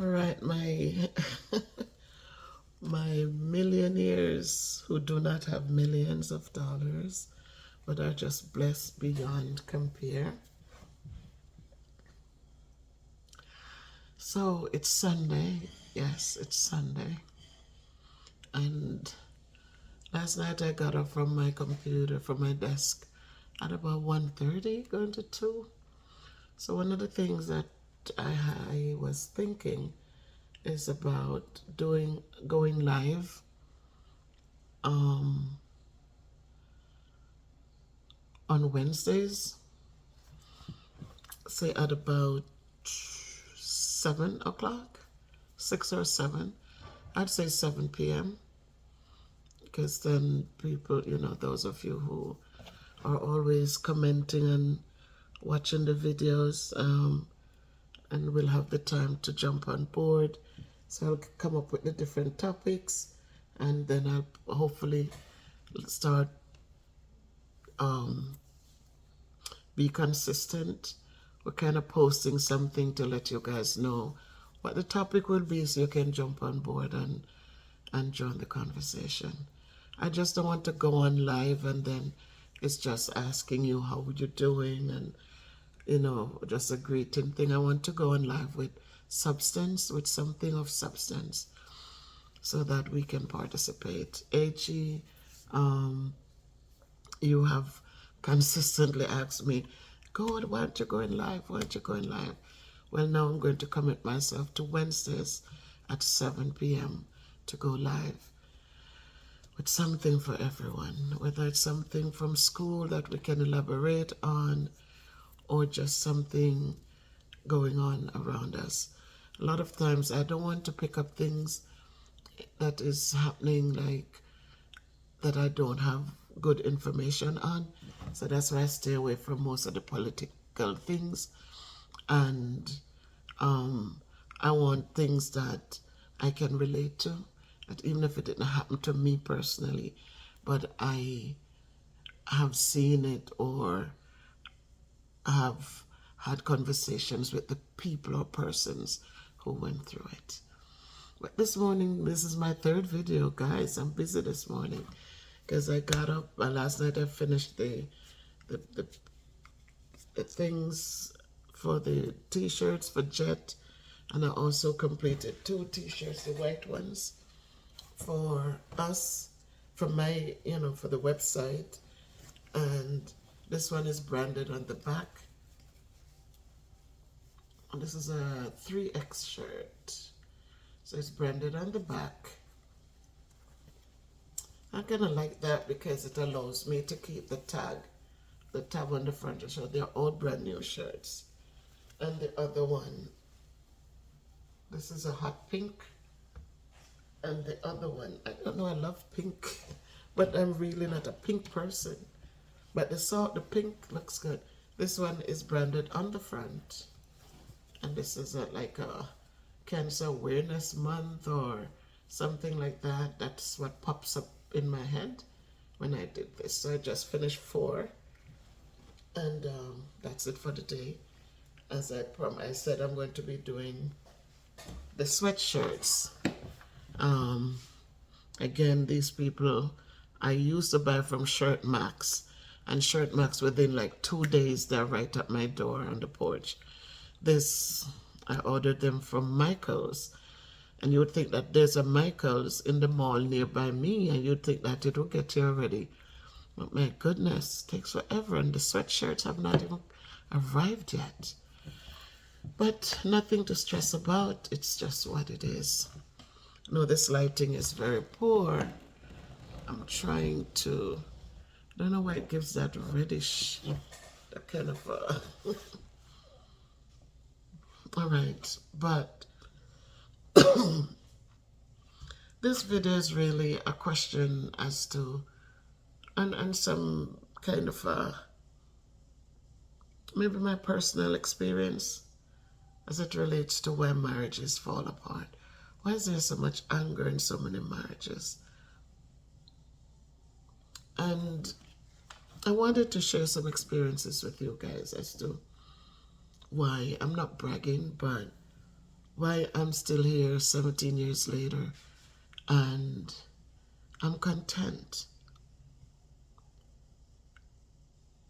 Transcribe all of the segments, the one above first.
All right, my my millionaires who do not have millions of dollars, but are just blessed beyond compare. So it's Sunday. Yes, it's Sunday. And last night I got up from my computer, from my desk at about 1:30, going to 2. So one of the things that I was thinking is about going live um, on Wednesdays, say at about 7 o'clock, 6 or 7. I'd say 7 p.m. because then people, those of you who are always commenting and watching the videos, and we'll have the time to jump on board. So I'll come up with the different topics, and then I'll hopefully start be consistent. We're kind of posting something to let you guys know what the topic will be, so you can jump on board and join the conversation. I just don't want to go on live and then it's just asking you how you're doing and just a greeting thing. I want to go on live with substance, with something of substance, so that we can participate. AG, you have consistently asked me, God, why aren't you going live? Why aren't you going live? Well, now I'm going to commit myself to Wednesdays at 7 p.m. to go live with something for everyone, whether it's something from school that we can elaborate on or just something going on around us. A lot of times I don't want to pick up things that is happening like that I don't have good information on. So that's why I stay away from most of the political things. And I want things that I can relate to, that even if it didn't happen to me personally, but I have seen it or have had conversations with the people or persons who went through it. But this morning, this is my third video, guys. I'm busy this morning because I got up. Last night I finished the things for the t-shirts for Jet, and I also completed 2 t-shirts, the white ones for us, from my, for the website, and this one is branded on the back. And this is a 3X shirt, so it's branded on the back. I kind of like that because it allows me to keep the tab on the front. So they're all brand new shirts. And the other one, this is a hot pink. And the other one, I don't know, I love pink, but I'm really not a pink person. But the pink looks good. This one is branded on the front. And this is like a Cancer Awareness Month or something like that. That's what pops up in my head when I did this. So I just finished 4. And that's it for the day. As I said, I'm going to be doing the sweatshirts. Again, these people, I used to buy from Shirt Max. And Shirt Max, within like 2 days, they're right at my door on the porch. This, I ordered them from Michael's. And you would think that there's a Michael's in the mall nearby me, and you'd think that it will get here already. But my goodness, it takes forever, and the sweatshirts have not even arrived yet. But nothing to stress about. It's just what it is. No, this lighting is very poor. I'm trying to, I don't know why it gives that reddish, that kind of, all right, but this video is really a question as to, and some kind of, maybe my personal experience as it relates to why marriages fall apart. Why is there so much anger in so many marriages? And I wanted to share some experiences with you guys as to why. I'm not bragging, but why I'm still here 17 years later, and I'm content.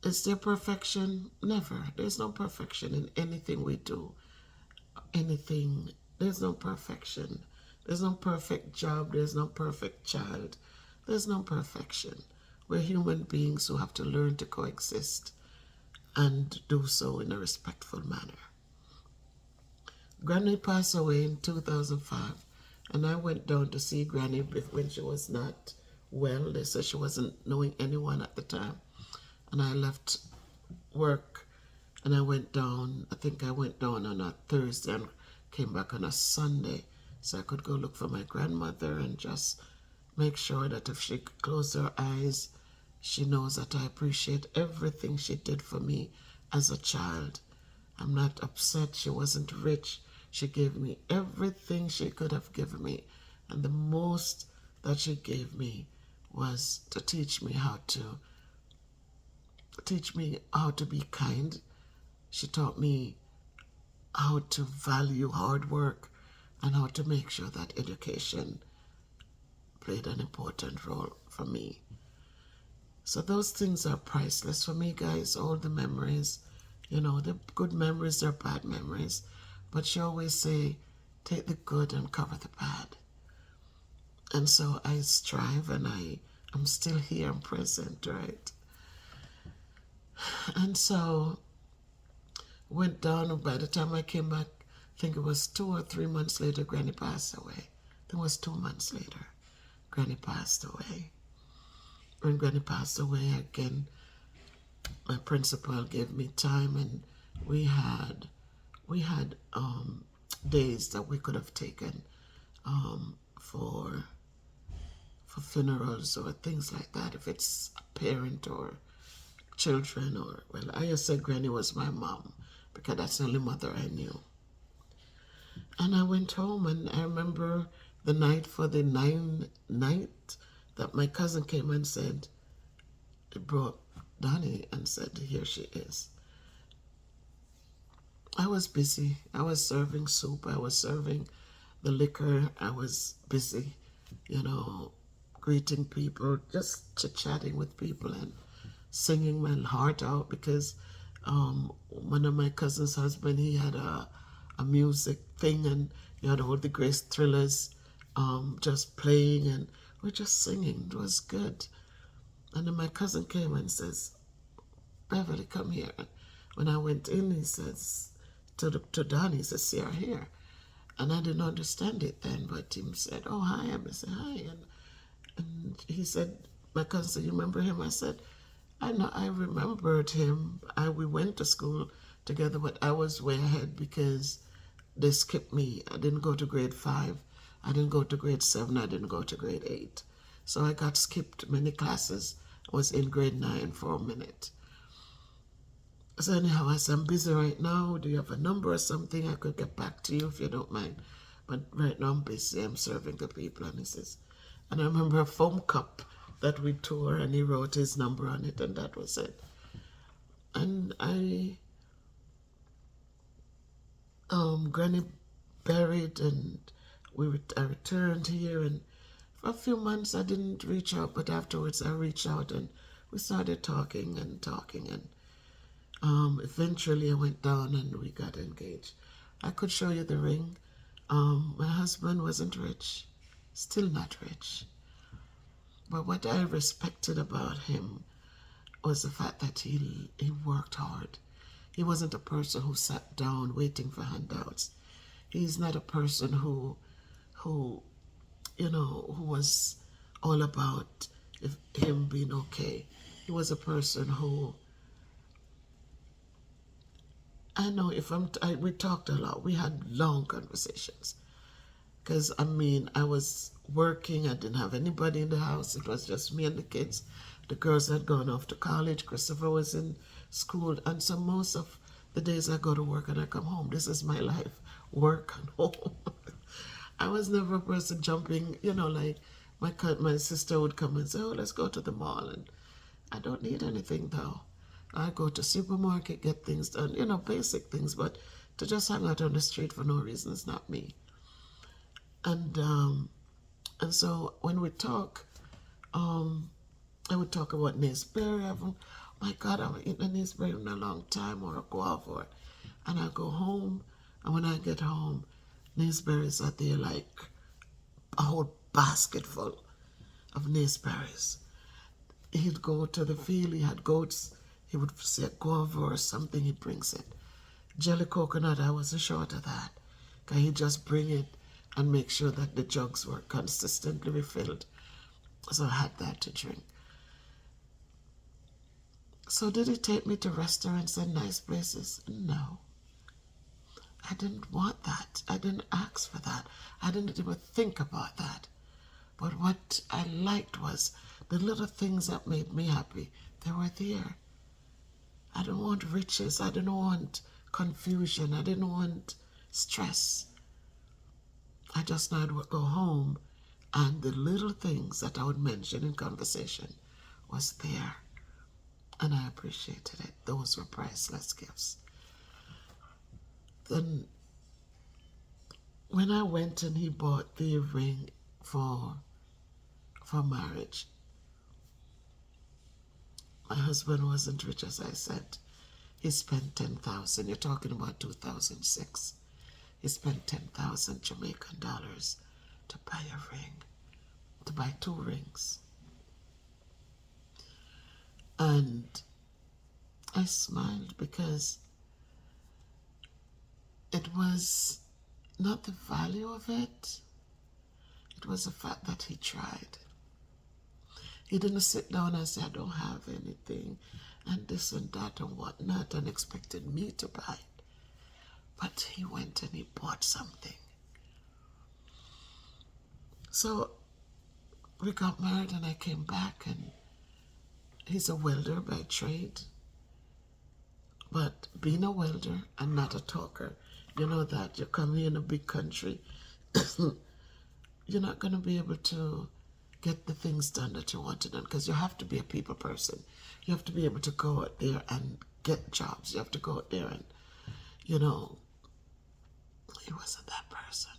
Is there perfection? Never. There's no perfection in anything we do. Anything. There's no perfection. There's no perfect job. There's no perfect child. There's no perfection. We're human beings who have to learn to coexist and do so in a respectful manner. Granny passed away in 2005, and I went down to see Granny when she was not well. They said she wasn't knowing anyone at the time. And I left work and I went down. I think I went down on a Thursday and came back on a Sunday so I could go look for my grandmother and just make sure that if she closed her eyes, she knows that I appreciate everything she did for me as a child. I'm not upset. She wasn't rich. She gave me everything she could have given me. And the most that she gave me was to teach me how to be kind. She taught me how to value hard work and how to make sure that education played an important role for me. So those things are priceless for me, guys. All the memories, the good memories are bad memories. But she always say, take the good and cover the bad. And so I strive, and I'm still here, I'm present, right? And so went down, and by the time I came back, I think it was 2 or 3 months later, Granny passed away. I think it was 2 months later, Granny passed away. When Granny passed away again, my principal gave me time, and we had days that we could have taken for funerals or things like that. If it's a parent or children, or well, I just said Granny was my mom because that's the only mother I knew. And I went home, and I remember the night for the night that my cousin came and said, it brought Donnie and said, here she is. I was busy. I was serving soup. I was serving the liquor. I was busy, greeting people, just chit-chatting with people and singing my heart out because one of my cousin's husband, he had a music thing, and he had all the Grace Thrillers just playing, and we're just singing. It was good. And then my cousin came and says, Beverly, come here. And when I went in, he says to Donnie, he says, see her here. And I didn't understand it then, but he said, oh, hi. And I said, hi. And he said, my cousin said, you remember him? I said, I know, I remembered him. We went to school together, but I was way ahead because they skipped me. I didn't go to grade 5. I didn't go to grade 7. I didn't go to grade 8. So I got skipped many classes. I was in grade 9 for a minute. So anyhow, I said, I'm busy right now. Do you have a number or something? I could get back to you if you don't mind. But right now I'm busy. I'm serving the people. And he says, and I remember a foam cup that we tore, and he wrote his number on it, and that was it. And Granny buried, and I returned here, and for a few months I didn't reach out, but afterwards I reached out, and we started talking, and eventually I went down and we got engaged. I could show you the ring. My husband wasn't rich, still not rich. But what I respected about him was the fact that he worked hard. He wasn't a person who sat down waiting for handouts. He's not a person who was all about him being okay. He was a person who, we talked a lot. We had long conversations. Because, I was working. I didn't have anybody in the house. It was just me and the kids. The girls had gone off to college. Christopher was in school. And so most of the days I go to work and I come home. This is my life. Work and home. I was never a person jumping, like my sister would come and say, oh, let's go to the mall. And I don't need anything, though. I go to supermarket, get things done, basic things. But to just hang out on the street for no reason is not me. And so when we talk, I would talk about Naceberry. My God, I haven't eaten a Naceberry in a long time, or a guava. And I go home, and when I get home, Naceberries are there like a whole basket full of Naceberries. He'd go to the field, he had goats, he would say guava or something, he brings it. Jelly coconut, I wasn't short of that. Because he'd just bring it and make sure that the jugs were consistently refilled. So I had that to drink. So did he take me to restaurants and nice places? No. I didn't want that. I didn't ask for that. I didn't even think about that. But what I liked was the little things that made me happy. They were there. I didn't want riches. I didn't want confusion. I didn't want stress. I just now would go home, and the little things that I would mention in conversation was there. And I appreciated it. Those were priceless gifts. Then when I went and he bought the ring for marriage, my husband wasn't rich, as I said. He spent 10,000. You're talking about 2006. He spent 10,000 Jamaican dollars to buy a ring, to buy 2 rings. And I smiled because it was not the value of it. It was the fact that he tried. He didn't sit down and say, I don't have anything, and this and that and whatnot, and expected me to buy it. But he went and he bought something. So we got married and I came back, and he's a welder by trade. But being a welder and not a talker, you know that you come here in a big country, you're not going to be able to get the things done that you want to do, because you have to be a people person. You have to be able to go out there and get jobs. You have to go out there and, he wasn't that person.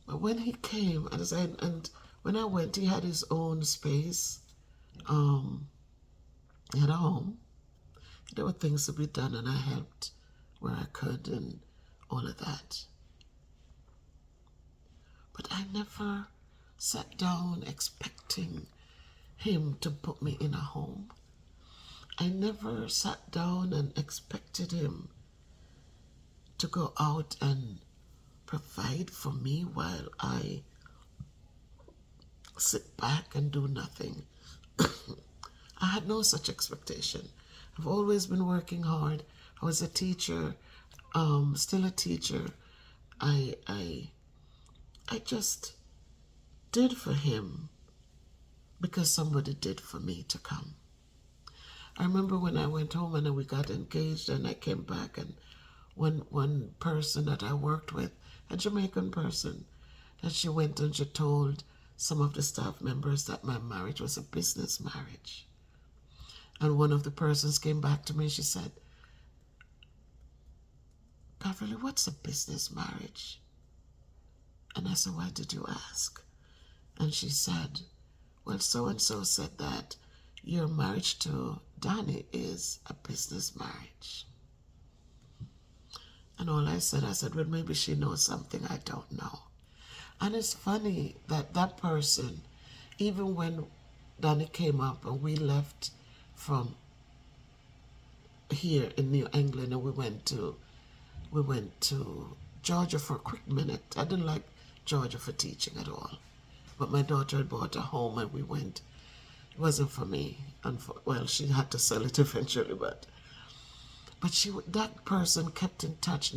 But when he came, and when I went, he had his own space. He had a home. There were things to be done, and I helped where I could and all of that. But I never sat down expecting him to put me in a home. I never sat down and expected him to go out and provide for me while I sit back and do nothing. I had no such expectation. I've always been working hard. I was a teacher, still a teacher. I just did for him because somebody did for me to come. I remember when I went home and we got engaged, and I came back, and one person that I worked with, a Jamaican person, that she went and she told some of the staff members that my marriage was a business marriage. And one of the persons came back to me and she said, Beverly, what's a business marriage? And I said, why did you ask? And she said, well, so-and-so said that your marriage to Donnie is a business marriage. And all I said, well, maybe she knows something I don't know. And it's funny that that person, even when Donnie came up and we left from here in New England and we went to Georgia for a quick minute. I didn't like Georgia for teaching at all. But my daughter had bought a home and we went. It wasn't for me. Well, she had to sell it eventually, but that person kept in touch.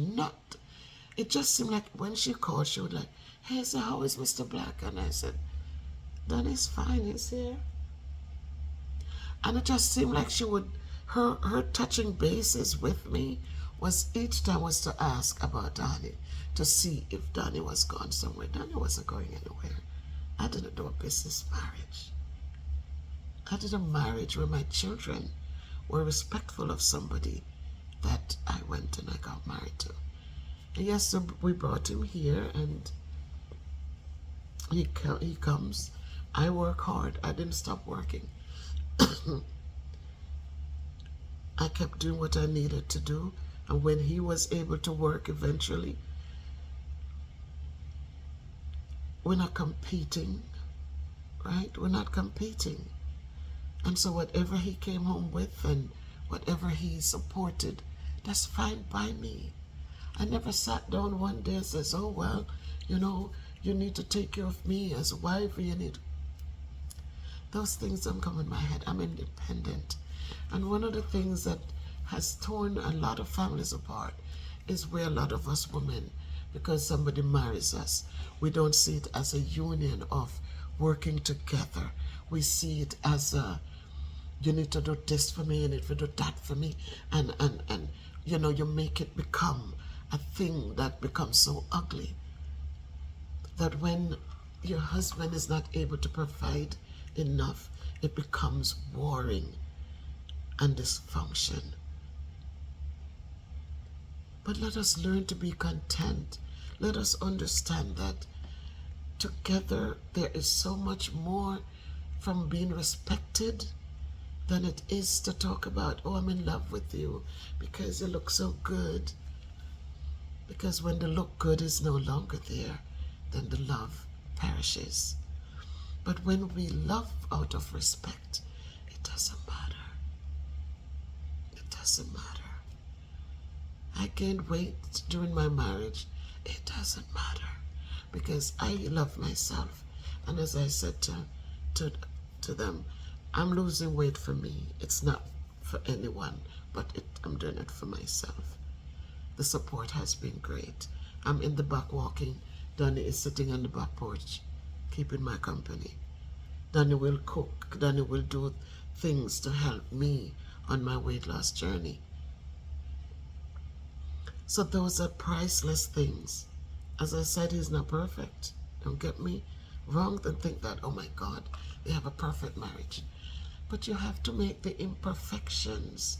It just seemed like when she called, she would like, hey, so how is Mr. Black? And I said, Donnie's fine, he's here. And it just seemed like she would, her touching bases with me was each time was to ask about Donnie, to see if Donnie was gone somewhere. Donnie wasn't going anywhere. I didn't do a business marriage. I did a marriage where my children were respectful of somebody that I went and I got married to. And yes, so we brought him here, and he comes. I work hard. I didn't stop working. I kept doing what I needed to do. And when he was able to work eventually, we're not competing, right? We're not competing. And so whatever he came home with and whatever he supported, that's fine by me. I never sat down one day and says, oh, well, you need to take care of me as a wife. You need. Those things don't come in my head. I'm independent. And one of the things that has torn a lot of families apart is where a lot of us women, because somebody marries us, we don't see it as a union of working together. We see it as a, you need to do this for me, you need to do that for me. And you make it become a thing that becomes so ugly that when your husband is not able to provide enough, it becomes warring and dysfunction. But let us learn to be content. Let us understand that together there is so much more from being respected than it is to talk about, oh, I'm in love with you because you look so good. Because when the look good is no longer there, then the love perishes. But when we love out of respect, it doesn't matter. It doesn't matter. I gained weight during my marriage. It doesn't matter because I love myself. And as I said to them, I'm losing weight for me. It's not for anyone, but I'm doing it for myself. The support has been great. I'm in the back walking. Donnie is sitting on the back porch, keeping my company. Donnie will cook. Donnie will do things to help me on my weight loss journey. So those are priceless things. As I said, he's not perfect. Don't get me wrong and think that, oh my God, they have a perfect marriage. But you have to make the imperfections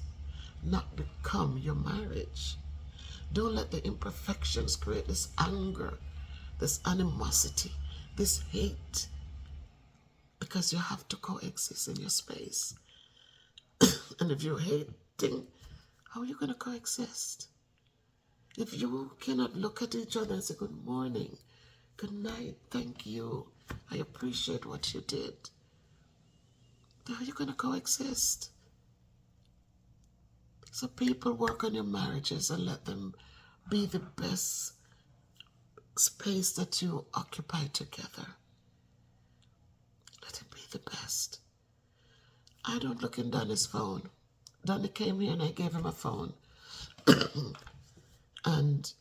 not become your marriage. Don't let the imperfections create this anger, this animosity, this hate, because you have to coexist in your space. And if you're hating, how are you going to coexist? If you cannot look at each other and say, good morning, good night, thank you, I appreciate what you did, how are you going to coexist? So people work on your marriages and let them be the best space that you occupy together. Let it be the best. I don't look in Donnie's phone. Donnie came here and I gave him a phone. And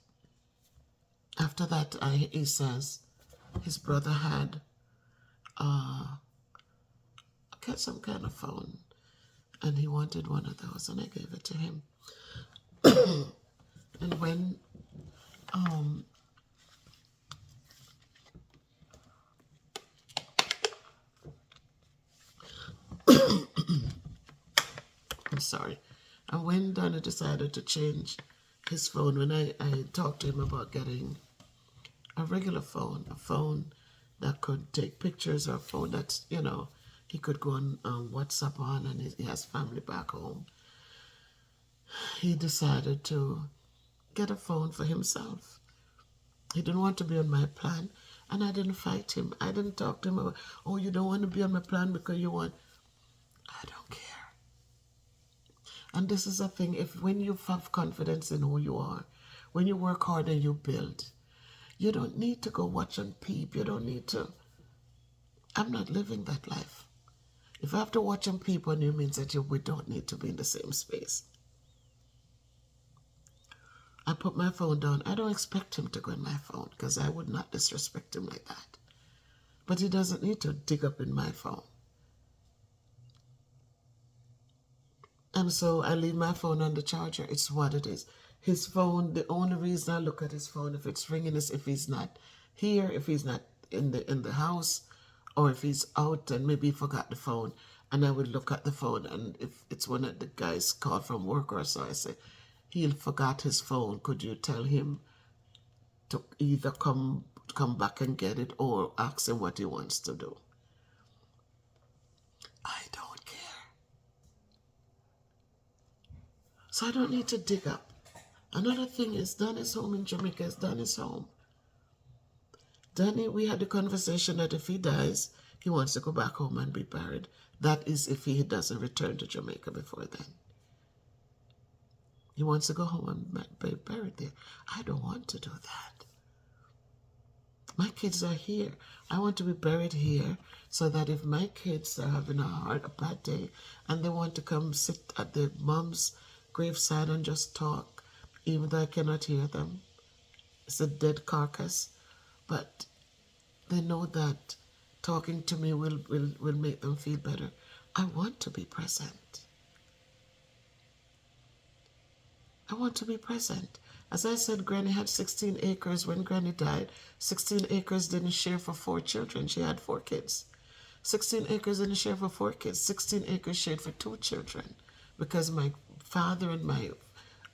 after that, he says his brother had some kind of phone and he wanted one of those and I gave it to him. And when I'm sorry. And when Donnie decided to change his phone, when I talked to him about getting a regular phone, a phone that could take pictures, or a phone that, he could go on WhatsApp on and he has family back home, he decided to get a phone for himself. He didn't want to be on my plan, and I didn't fight him. I didn't talk to him about, oh, you don't want to be on my plan because you want. I don't care. And this is a thing, when you have confidence in who you are, when you work hard and you build, you don't need to go watch and peep. You don't need to. I'm not living that life. If I have to watch and peep on you, means that we don't need to be in the same space. I put my phone down. I don't expect him to go in my phone because I would not disrespect him like that. But he doesn't need to dig up in my phone. And so I leave my phone on the charger. It's what it is. His phone, the only reason I look at his phone if it's ringing is if he's not here, if he's not in the house, or if he's out and maybe he forgot the phone. And I would look at the phone, and if it's one of the guys called from work or so, I say, he forgot his phone. Could you tell him to either come back and get it or ask him what he wants to do? I don't care. So I don't need to dig up. Another thing is, Danny's home in Jamaica is Danny's home. Danny, we had the conversation that if he dies, he wants to go back home and be buried. That is if he doesn't return to Jamaica before then. He wants to go home and be buried there. I don't want to do that. My kids are here. I want to be buried here so that if my kids are having a bad day and they want to come sit at their mom's graveside and just talk, even though I cannot hear them, it's a dead carcass, but they know that talking to me will make them feel better. I want to be present. I want to be present. As I said, Granny had 16 acres when Granny died. 16 acres didn't share for 4 children. She had 4 kids. 16 acres didn't share for 4 kids. 16 acres shared for 2 children. Because my father and my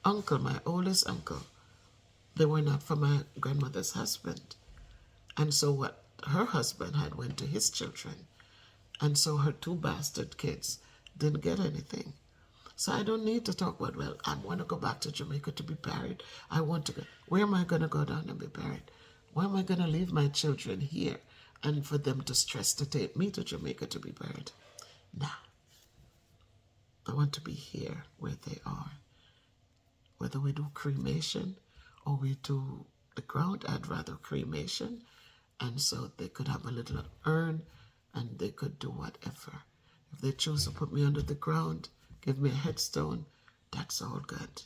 uncle, my oldest uncle, they were not for my grandmother's husband. And so what her husband had went to his children. And so her 2 bastard kids didn't get anything. So I don't need to talk about, well, I want to go back to Jamaica to be buried. I want to go. Where am I going to go down and be buried? Why am I going to leave my children here and for them to stress to take me to Jamaica to be buried? Nah. I want to be here where they are. Whether we do cremation or we do the ground, I'd rather cremation. And so they could have a little urn and they could do whatever. If they choose to put me under the ground, give me a headstone, that's all good.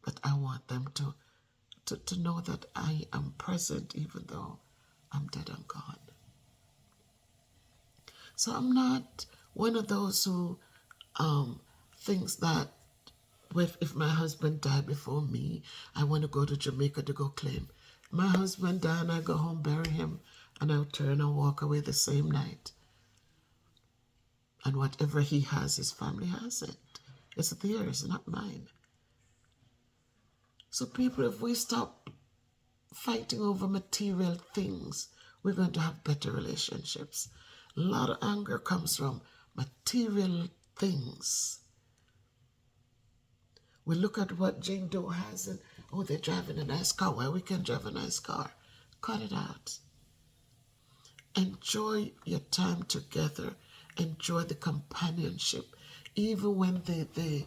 But I want them to know that I am present even though I'm dead and gone. So I'm not one of those who thinks that if my husband died before me, I want to go to Jamaica to go claim. My husband died and I go home, bury him, and I'll turn and walk away the same night. And whatever he has, his family has it. It's theirs, not mine. So people, if we stop fighting over material things, we're going to have better relationships. A lot of anger comes from material things. We look at what Jane Doe has and, oh, they're driving a nice car. Well, we can drive a nice car. Cut it out. Enjoy your time together. Enjoy the companionship. Even when the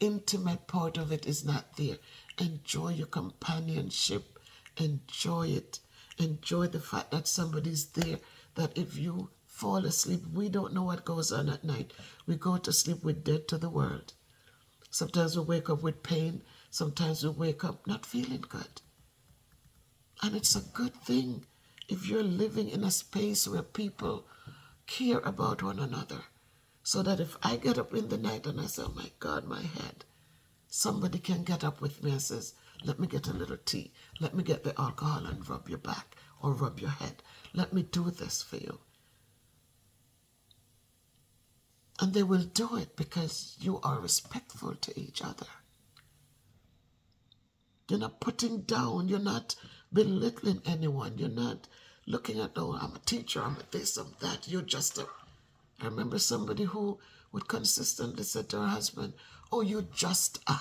intimate part of it is not there. Enjoy your companionship. Enjoy it. Enjoy the fact that somebody's there. That if you fall asleep, we don't know what goes on at night. We go to sleep, we're dead to the world. Sometimes we wake up with pain. Sometimes we wake up not feeling good. And it's a good thing if you're living in a space where people care about one another. So that if I get up in the night and I say, oh my God, my head, somebody can get up with me and says, let me get a little tea. Let me get the alcohol and rub your back or rub your head. Let me do this for you. And they will do it because you are respectful to each other. You're not putting down, you're not belittling anyone. You're not looking at, oh, I'm a teacher, I'm a this, I'm that. You're just a... I remember somebody who would consistently say to her husband, oh, you just a...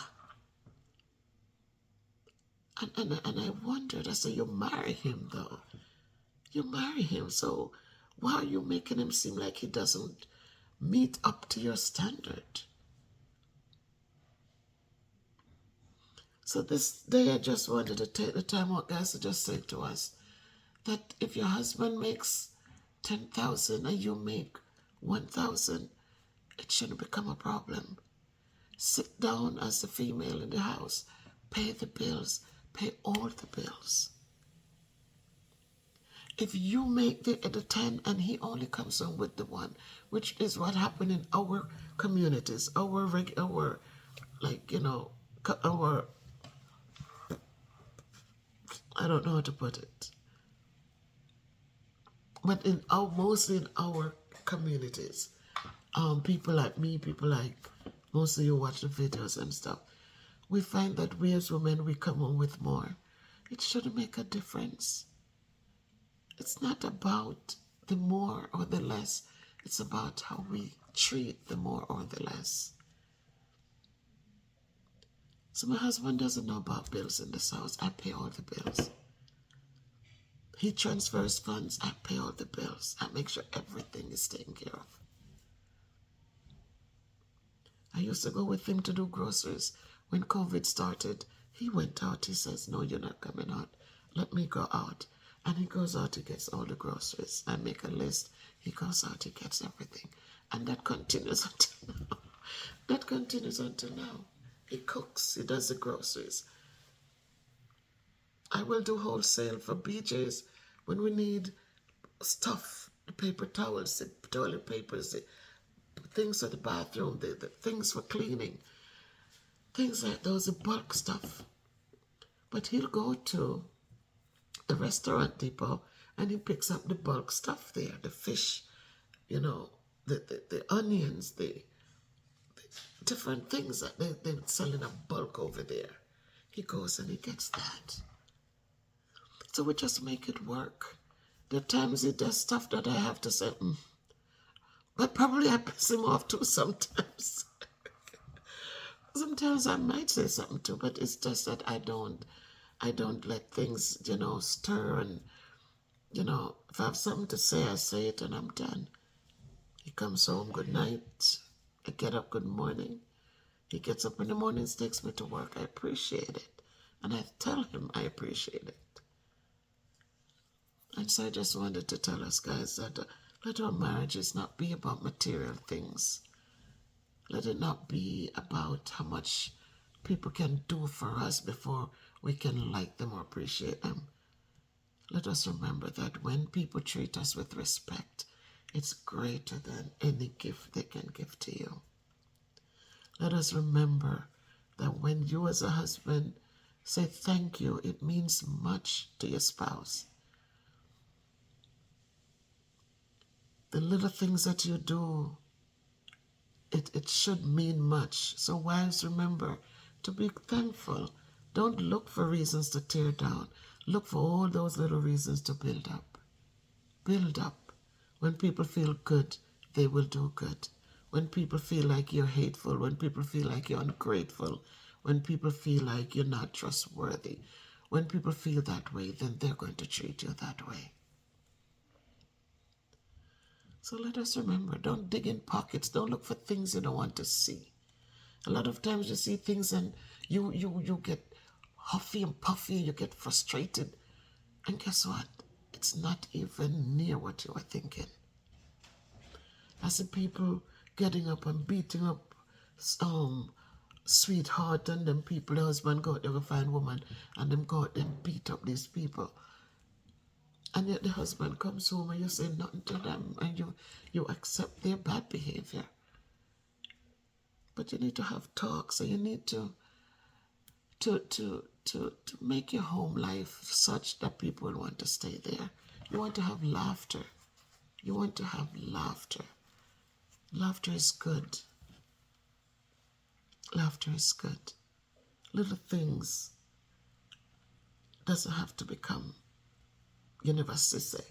And I wondered, I said, you marry him though. You marry him, so why are you making him seem like he doesn't meet up to your standard? So this day I just wanted to take the time out, guys, to just say to us that if your husband makes 10,000 and you make 1,000, it shouldn't become a problem. Sit down as the female in the house, pay the bills, pay all the bills. If you make the 10 and he only comes home with the 1, which is what happened in our communities, our I don't know how to put it, but mostly in our communities, people like me, people like Most of you watch the videos and stuff. We find that we as women, we come home with more. It shouldn't make a difference. It's not about the more or the less. It's about how we treat the more or the less. So my husband doesn't know about bills in this house. I pay all the bills. He transfers funds. I pay all the bills. I make sure everything is taken care of. I used to go with him to do groceries. When COVID started, he went out. He says, no, you're not coming out. Let me go out. And he goes out, he gets all the groceries. I make a list. He goes out, he gets everything. And that continues until now. That continues until now. He cooks, he does the groceries. I will do wholesale for BJ's when we need stuff, the paper towels, the toilet papers, the things for the bathroom, the things for cleaning, things like those, the bulk stuff. But he'll go to the restaurant depot and he picks up the bulk stuff there, the fish, the onions, the different things that they sell in a bulk over there. He goes and he gets that. So we just make it work. There are times he does stuff that I have to say, but probably I piss him off too sometimes. Sometimes I might say something too, but it's just that I don't let things, stir, and, if I have something to say, I say it and I'm done. He comes home, good night. I get up, good morning. He gets up in the mornings, takes me to work. I appreciate it. And I tell him I appreciate it. And so I just wanted to tell us guys that let our marriages not be about material things. Let it not be about how much people can do for us before we can like them or appreciate them. Let us remember that when people treat us with respect, it's greater than any gift they can give to you. Let us remember that when you as a husband say thank you, it means much to your spouse. The little things that you do, it should mean much. So wives, remember to be thankful. Don't look for reasons to tear down. Look for all those little reasons to build up. Build up. When people feel good, they will do good. When people feel like you're hateful, when people feel like you're ungrateful, when people feel like you're not trustworthy, when people feel that way, then they're going to treat you that way. So let us remember, don't dig in pockets. Don't look for things you don't want to see. A lot of times you see things and you get huffy and puffy, you get frustrated. And guess what? It's not even near what you are thinking. I see people getting up and beating up sweetheart, and them people, the husband go out there to find woman, and them go out there and beat up these people. And yet the husband comes home and you say nothing to them, and you accept their bad behavior. But you need to have talks, and you need to make your home life such that people will want to stay there. You want to have laughter. You want to have laughter. Laughter is good. Laughter is good. Little things doesn't have to become university.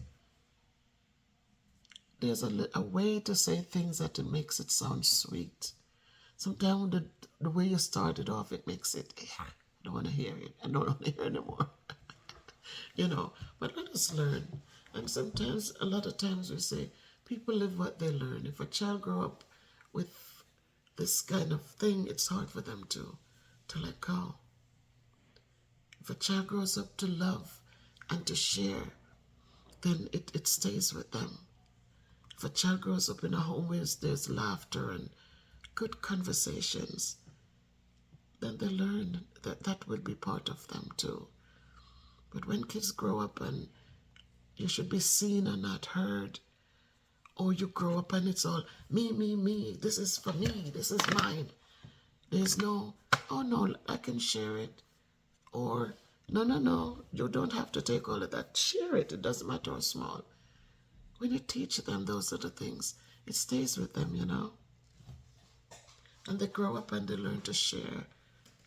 There's a way to say things that it makes it sound sweet. Sometimes the way you started off, it makes it, I don't want to hear it. I don't want to hear it anymore. But let us learn. And sometimes, a lot of times we say, people live what they learn. If a child grow up with this kind of thing, it's hard for them to let go. If a child grows up to love and to share, then it stays with them. If a child grows up in a home where there's laughter and good conversations, then they learn that will be part of them too. But when kids grow up and you should be seen and not heard, or you grow up and it's all me, this is for me, this is mine. There's no, oh no, I can share it. Or, no, you don't have to take all of that. Share it, it doesn't matter how small. When you teach them those little things, it stays with them, And they grow up and they learn to share.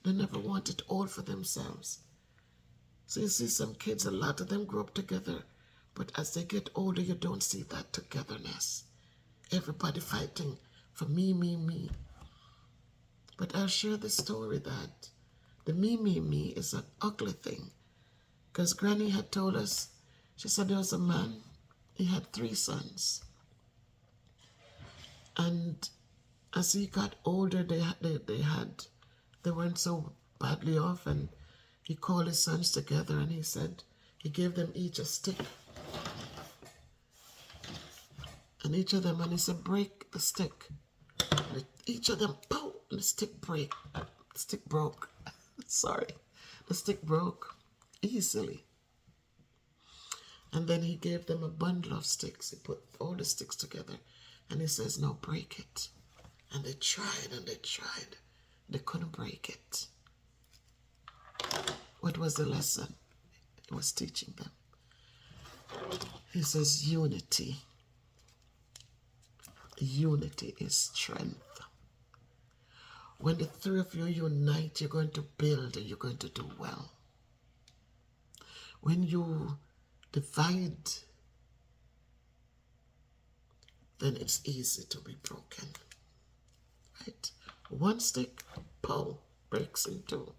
They never want it all for themselves. So you see some kids, a lot of them grow up together, but as they get older, you don't see that togetherness. Everybody fighting for me, me, me. But I'll share the story that the me, me, me is an ugly thing. Because Granny had told us, she said there was a man, he had 3 sons. And as he got older, they weren't so badly off, and he called his sons together and he said, he gave them each a stick. And each of them, and he said, break the stick. And each of them, boom, and the stick broke. Sorry. The stick broke easily. And then he gave them a bundle of sticks. He put all the sticks together. And he says, now break it. And they tried and they tried. They couldn't break it. What was the lesson he was teaching them? He says, unity. Unity is strength. When the 3 of you unite, you're going to build and you're going to do well. When you divide, then it's easy to be broken. Right? One stick, pull, breaks in 2.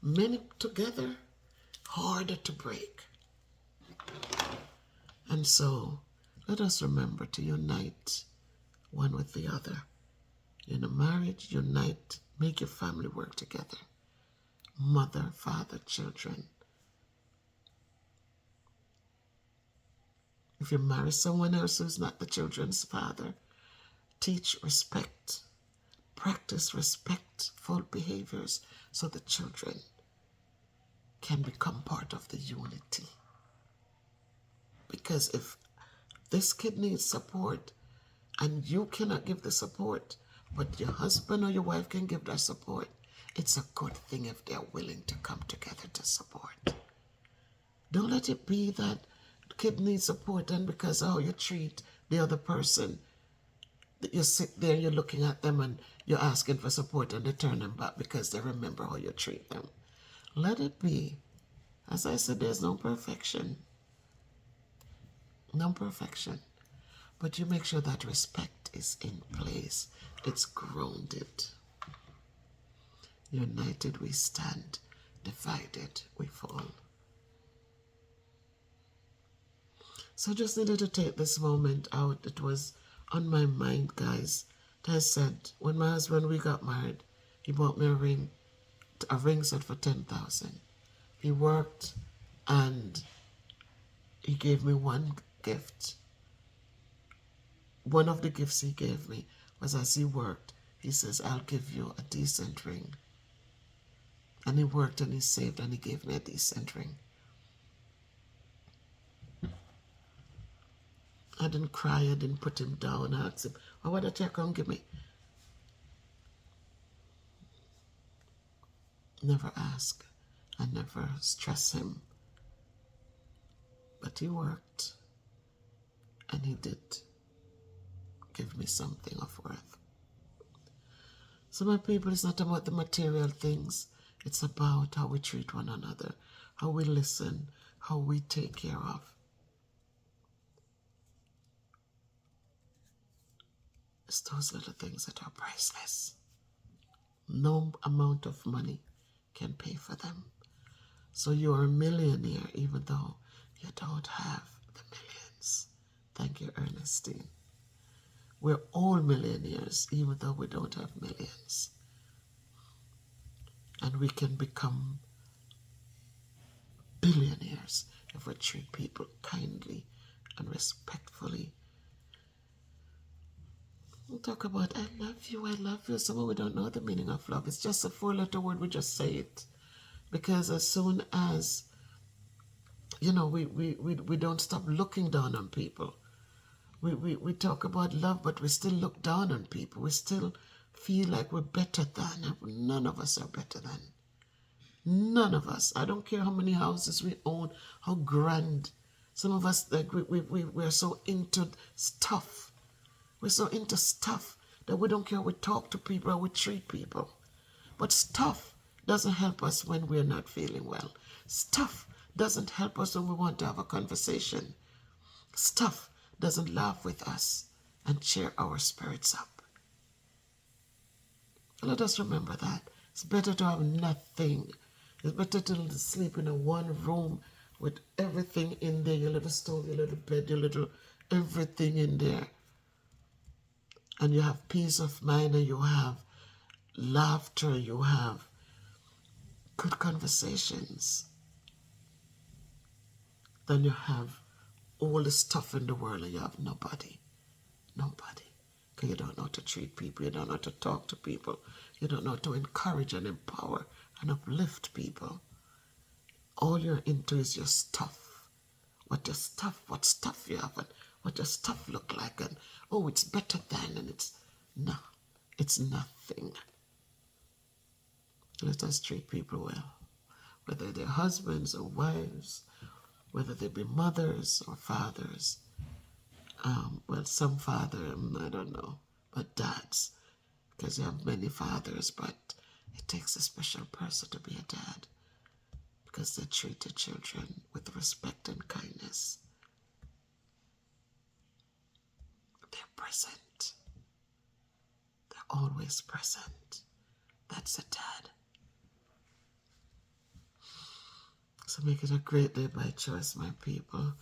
Many together, harder to break. And so, let us remember to unite one with the other. In a marriage, unite, make your family work together. Mother, father, children. If you marry someone else who's not the children's father, teach respect. Practice respectful behaviors so the children can become part of the unity. Because if this kid needs support and you cannot give the support, but your husband or your wife can give that support, it's a good thing if they're willing to come together to support. Don't let it be that the kid needs support and because, you treat the other person, you sit there, you're looking at them and you're asking for support and they turn them back because they remember how you treat them. Let it be. As I said, there's no perfection. No perfection. But you make sure that respect is in place. It's grounded. United we stand. Divided we fall. So I just needed to take this moment out. It was on my mind, guys. I said, when my husband, we got married, he bought me a ring set for 10,000. He worked and he gave me one gift. One of the gifts he gave me was as he worked, he says, I'll give you a decent ring. And he worked and he saved and he gave me a decent ring. I didn't cry, I didn't put him down. I asked him, what did you come give me? Never ask and never stress him. But he worked and he did give me something of worth. So my people, it's not about the material things. It's about how we treat one another, how we listen, how we take care of. It's those little things that are priceless. No amount of money can pay for them. So you are a millionaire even though you don't have the millions. Thank you, Ernestine. We're all millionaires even though we don't have millions. And we can become billionaires if we treat people kindly and respectfully. We talk about, I love you, I love you. Some of we don't know the meaning of love. It's just a 4-letter word, we just say it. Because as soon as, we don't stop looking down on people. We talk about love, but we still look down on people. We still feel like we're better than. None of us are better than. None of us. I don't care how many houses we own, how grand. Some of us, like we're so into stuff. We're so into stuff that we don't care how we talk to people, how we treat people. But stuff doesn't help us when we're not feeling well. Stuff doesn't help us when we want to have a conversation. Stuff doesn't laugh with us and cheer our spirits up. Let us remember that. It's better to have nothing. It's better to sleep in a one room with everything in there, your little stove, your little bed, your little everything in there. And you have peace of mind, and you have laughter, you have good conversations. Then you have all the stuff in the world and you have nobody. Nobody. Because you don't know how to treat people, you don't know how to talk to people, you don't know how to encourage and empower and uplift people. All you're into is your stuff. What stuff you have, and what your stuff look like, and oh, it's better than, and it's nothing. Let us treat people well, whether they're husbands or wives, whether they be mothers or fathers. Well, some father, I don't know, but dads, because you have many fathers, but it takes a special person to be a dad, because they treat their children with respect and kindness. They're present. They're always present. That's a dad. So make it a great day by choice, my people.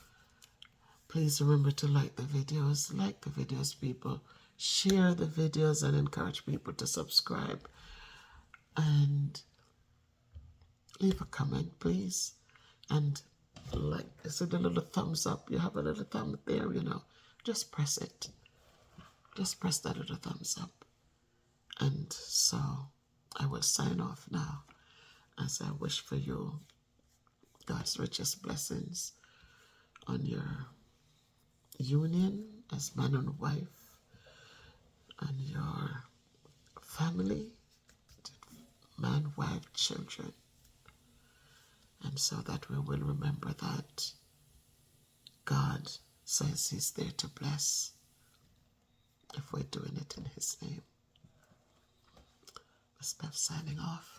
Please remember to like the videos. Like the videos, people. Share the videos and encourage people to subscribe. And leave a comment, please. And like, is it a little thumbs up? You have a little thumb there, Just press it. Just press that little thumbs up. And so I will sign off now as I wish for you God's richest blessings on your union as man and wife, and your family, man, wife, children. And so that we will remember that God says He's there to bless if we're doing it in His name. Miss Bev signing off.